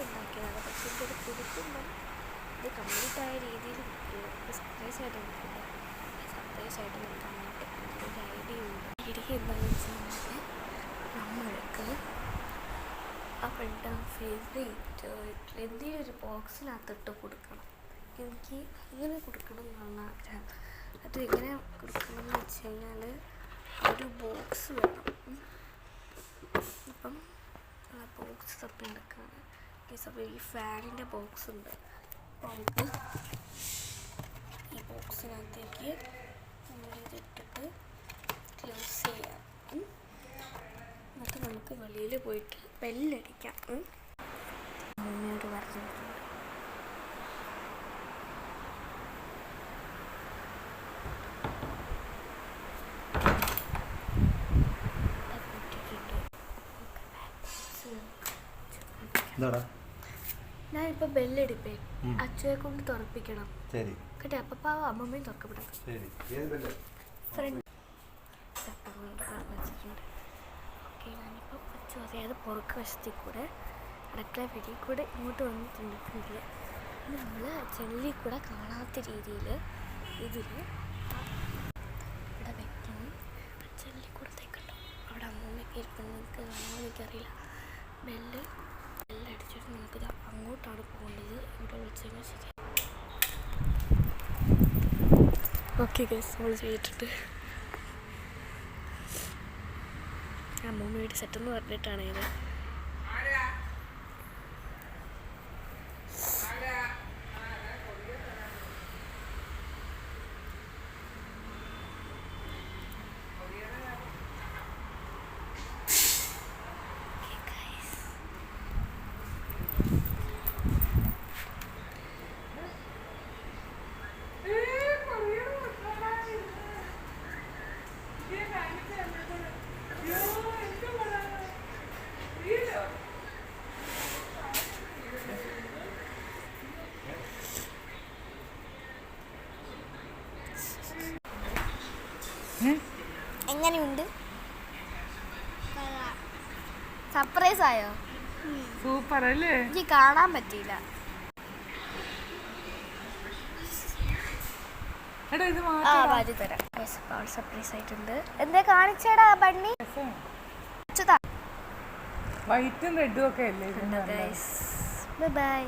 ഉണ്ടാക്കിയതാണ്. പക്ഷേ ഇതൊരു കൊടുക്കുമ്പം ഇത് കംപ്ലീറ്റായ രീതിയിൽ സർപ്രൈസ് ആയിട്ട് നിൽക്കില്ല. സർപ്രൈസ് ആയിട്ട് നിൽക്കാൻ വേണ്ടി ഒരു ഐഡിയ ഉണ്ട്. ഐഡിയ എന്താണെന്ന് വെച്ചാൽ നമ്മൾക്ക് അവളുടെ ഫേവറേറ്റ് എന്തെങ്കിലും ഒരു ബോക്സിനകത്തിട്ട് കൊടുക്കണം. എനിക്ക് അങ്ങനെ കൊടുക്കണം എന്നാണ് ആഗ്രഹം. അത് എങ്ങനെ കൊടുക്കണം എന്ന് വെച്ച് കഴിഞ്ഞാൽ ഒരു ബോക്സ് വേണം. അപ്പം ആ ബോക്സ് തപ്പി എടുക്കുകയാണ്. അപ്പോൾ ഈ ഫാനിൻ്റെ ബോക്സ് ഉണ്ട്. അപ്പോൾ നമുക്ക് ഈ ബോക്സിനകത്തേക്ക് നമ്മളിതിട്ടിട്ട് ക്ലോസ് ചെയ്യാം. എന്നിട്ട് നമുക്ക് വെളിയിൽ പോയിട്ട് ബെല്ലടിക്കാം. മമ്മിയോട് പറഞ്ഞിട്ടുണ്ട്. ഞാനിപ്പോൾ ബെല്ലടിപ്പേ അച്ഛയെ കൊണ്ട് തുറപ്പിക്കണം കേട്ടോ. അപ്പം അമ്മമ്മയും തുറക്കപ്പെടാം. ഫ്രണ്ട് കൊണ്ട് വെച്ചിട്ടുണ്ട്. ഓക്കെ, ഞാനിപ്പോൾ അച്ഛ അറിയാതെ പുറക്ക് വശത്തിൽ കൂടെ അടുക്കള വെടി കൂടെ ഇങ്ങോട്ട് വന്നിട്ടുണ്ട്. ഫ്രണ്ടിൽ നമ്മൾ ജനലിൽ കൂടെ കാണാത്ത രീതിയിൽ ഇതിൽ ഇവിടെ വെക്കണം. ജനലിൽ കൂടെ തേക്കട്ടോ. അവിടെ അമ്മമ്മയൊക്കെ ഇരിക്കുന്നത് നിങ്ങൾക്ക് കാണാമെന്ന് എനിക്കറിയില്ല. ബെല്ലടിച്ചിട്ട് നമുക്കിത് അങ്ങോട്ടാണ് പോകേണ്ടത്. ഇവിടെ വിളിച്ചു കഴിഞ്ഞാൽ ശരി. ഓക്കെ ഗൈസ്, നമ്മൾ ചെയ്തിട്ടുണ്ട്. അമ്മൂമ്മയുടെ സെറ്റെന്ന് പറഞ്ഞിട്ടാണ് ഇത്. എങ്ങനെയുണ്ട്? സർപ്രൈസ് ആയോ? സൂപ്പർ അല്ലേ? എനിക്ക് കാണാൻ പറ്റിയില്ല. സർപ്രൈസ് ആയിട്ടുണ്ട്. എന്താ കാണിച്ചേടാ ബണ്ണി? വൈറ്റും റെഡും ഒക്കെ അല്ലേ? Bye bye.